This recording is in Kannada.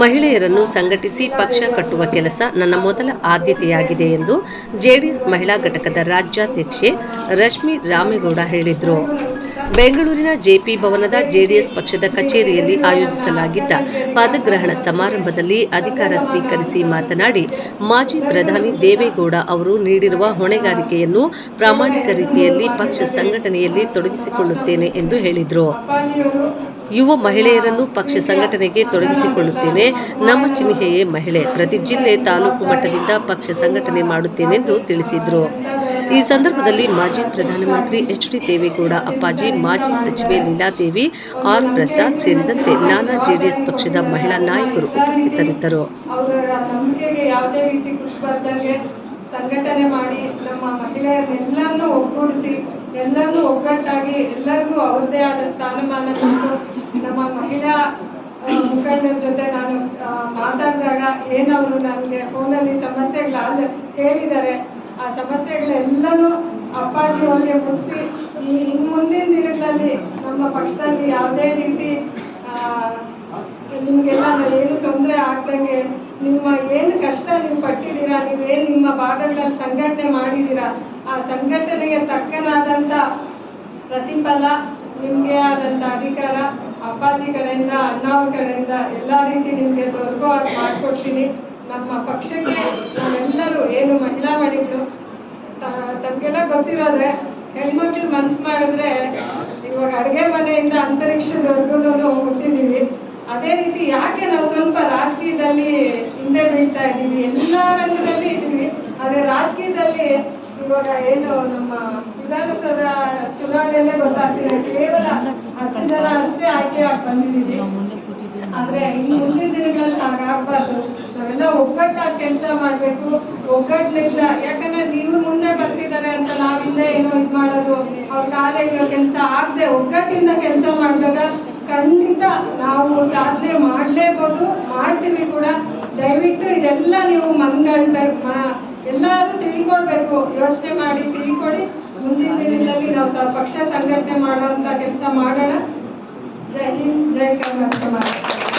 ಮಹಿಳೆಯರನ್ನು ಸಂಘಟಿಸಿ ಪಕ್ಷ ಕಟ್ಟುವ ಕೆಲಸ ನನ್ನ ಮೊದಲ ಆದ್ಯತೆಯಾಗಿದೆ ಎಂದು ಜೆಡಿಎಸ್ ಮಹಿಳಾ ಘಟಕದ ರಾಜ್ಯಾಧ್ಯಕ್ಷೆ ರಶ್ಮಿ ರಾಮೇಗೌಡ ಹೇಳಿದರು. ಬೆಂಗಳೂರಿನ ಜೆಪಿ ಭವನದ ಜೆಡಿಎಸ್ ಪಕ್ಷದ ಕಚೇರಿಯಲ್ಲಿ ಆಯೋಜಿಸಲಾಗಿದ್ದ ಪದಗ್ರಹಣ ಸಮಾರಂಭದಲ್ಲಿ ಅಧಿಕಾರ ಸ್ವೀಕರಿಸಿ ಮಾತನಾಡಿ, ಮಾಜಿ ಪ್ರಧಾನಿ ದೇವೇಗೌಡ ಅವರು ನೀಡಿರುವ ಹೊಣೆಗಾರಿಕೆಯನ್ನು ಪ್ರಾಮಾಣಿಕ ರೀತಿಯಲ್ಲಿ ಪಕ್ಷ ಸಂಘಟನೆಯಲ್ಲಿ ತೊಡಗಿಸಿಕೊಳ್ಳುತ್ತೇನೆ ಎಂದು ಹೇಳಿದರು. ಯುವ ಮಹಿಳೆಯರನ್ನು ಪಕ್ಷ ಸಂಘಟನೆಗೆ ತೊಡಗಿಸಿಕೊಳ್ಳುತ್ತೇನೆ. ನಮ್ಮ ಚಿಹ್ನೆಯೇ ಮಹಿಳೆ. ಪ್ರತಿ ಜಿಲ್ಲೆ, ತಾಲೂಕು ಮಟ್ಟದಿಂದ ಪಕ್ಷ ಸಂಘಟನೆ ಮಾಡುತ್ತೇನೆಂದು ತಿಳಿಸಿದರು. ಈ ಸಂದರ್ಭದಲ್ಲಿ ಮಾಜಿ ಪ್ರಧಾನಮಂತ್ರಿ ಎಚ್ ಡಿ ದೇವೇಗೌಡ ಅಪ್ಪಾಜಿ, ಮಾಜಿ ಸಚಿವೆ ಲೀಲಾದೇವಿ, ಆರ್ ಪ್ರಸಾದ್ ಸೇರಿದಂತೆ ನಾನಾ ಜೆಡಿಎಸ್ ಪಕ್ಷದ ಮಹಿಳಾ ನಾಯಕರು ಉಪಸ್ಥಿತರಿದ್ದರು. ಸಂಘಟನೆ ಮಾಡಿ ನಮ್ಮ ಮಹಿಳೆಯರನ್ನೆಲ್ಲರನ್ನೂ ಒಗ್ಗೂಡಿಸಿ ಎಲ್ಲರನ್ನೂ ಒಗ್ಗಟ್ಟಾಗಿ ಎಲ್ಲರಿಗೂ ಅವ್ರದ್ದೇ ಆದ ಸ್ಥಾನಮಾನ ಕೊಟ್ಟು ನಮ್ಮ ಮಹಿಳಾ ಮುಖಂಡರ ಜೊತೆ ನಾನು ಮಾತಾಡಿದಾಗ ಏನವರು ನನಗೆ ಫೋನಲ್ಲಿ ಸಮಸ್ಯೆಗಳು ಹೇಳಿದ್ದಾರೆ. ಆ ಸಮಸ್ಯೆಗಳೆಲ್ಲನೂ ಅಪ್ಪಾಜಿ ಅವ್ರಿಗೆ ಮುಗಿಸಿ ಇನ್ನು ಮುಂದಿನ ದಿನಗಳಲ್ಲಿ ನಮ್ಮ ಪಕ್ಷದಲ್ಲಿ ಯಾವುದೇ ರೀತಿ ನಿಮಗೆಲ್ಲ ಏನು ತೊಂದರೆ ಆಗ್ದಂಗೆ ನಿಮ್ಮ ಏನು ಕಷ್ಟ ನೀವು ಪಟ್ಟಿದ್ದೀರಾ, ನೀವೇನು ನಿಮ್ಮ ಭಾಗಗಳಲ್ಲಿ ಸಂಘಟನೆ ಮಾಡಿದ್ದೀರಾ, ಆ ಸಂಘಟನೆಗೆ ತಕ್ಕನಾದಂಥ ಪ್ರತಿಫಲ, ನಿಮಗೆ ಆದಂಥ ಅಧಿಕಾರ ಅಪ್ಪಾಜಿ ಕಡೆಯಿಂದ, ಅಣ್ಣಾವ್ರ ಕಡೆಯಿಂದ ಎಲ್ಲ ರೀತಿ ನಿಮಗೆ ದೊರಕೋ ಹಾಗೆ ಮಾಡಿಕೊಡ್ತೀನಿ. ನಮ್ಮ ಪಕ್ಷಕ್ಕೆ ನಾವೆಲ್ಲರೂ ಏನು ಮಹಿಳಾ ಮಣಿಗಳು ತಮಗೆಲ್ಲ ಗೊತ್ತಿರೋದ್ರೆ ಹೆಣ್ಮಕ್ಳು ಮನಸ್ಸು ಮಾಡಿದ್ರೆ ಇವಾಗ ಅಡುಗೆ ಮನೆಯಿಂದ ಅಂತರಿಕ್ಷದವರೆಗೂ ಹುಟ್ಟಿದ್ದೀವಿ. ಅದೇ ರೀತಿ ಯಾಕೆ ನಾವು ಸ್ವಲ್ಪ ರಾಜಕೀಯದಲ್ಲಿ ಹಿಂದೆ ಬೀಳ್ತಾ ಇದ್ದೀವಿ, ಎಲ್ಲ ರಂಗದಲ್ಲಿ ಇದ್ದೀವಿ. ಆದರೆ ರಾಜಕೀಯದಲ್ಲಿ ಇವಾಗ ಏನು ನಮ್ಮ ವಿಧಾನಸಭಾ ಚುನಾವಣೆಯಲ್ಲೇ ಗೊತ್ತಾಗ್ತಿದೆ, ಕೇವಲ 10 ಜನ ಅಷ್ಟೇ ಆಯ್ಕೆಯಾಗಿ ಬಂದಿದ್ದೀವಿ. ಆದರೆ ಇನ್ನು ಮುಂದಿನ ದಿನಗಳಲ್ಲಿ ಹಾಗಾಗಬಾರ್ದು. ನಾವೆಲ್ಲ ಒಗ್ಗಟ್ಟಾಗಿ ಕೆಲಸ ಮಾಡಬೇಕು. ಒಗ್ಗಟ್ಟಿನಿಂದ, ಯಾಕಂದ್ರೆ ನೀವು ಮುಂದೆ ಬರ್ತಿದ್ದಾರೆ ಅಂತ ನಾವು ಹಿಂದೆ ಏನೋ ಇದು ಮಾಡೋದು, ಅವ್ರ ಕಾಲ ಇರೋ ಕೆಲಸ ಆಗದೆ ಒಗ್ಗಟ್ಟಿಂದ ಕೆಲಸ ಮಾಡಿದಾಗ ಖಂಡಿತ ನಾವು ಸಾಧನೆ ಮಾಡಲೇಬಹುದು, ಮಾಡ್ತೀವಿ ಕೂಡ. ದಯವಿಟ್ಟು ಇದೆಲ್ಲ ನೀವು ಮನಗಳ್ಬೇಕು, ಎಲ್ಲರೂ ತಿಳ್ಕೊಳ್ಬೇಕು. ಯೋಚನೆ ಮಾಡಿ ತಿಳ್ಕೊಡಿ. ಮುಂದಿನ ದಿನಗಳಲ್ಲಿ ನಾವು ಪಕ್ಷ ಸಂಘಟನೆ ಮಾಡುವಂಥ ಕೆಲಸ ಮಾಡೋಣ. ಜೈ ಹಿಂದ್, ಜೈ ಕರ್ನಾಟಕ.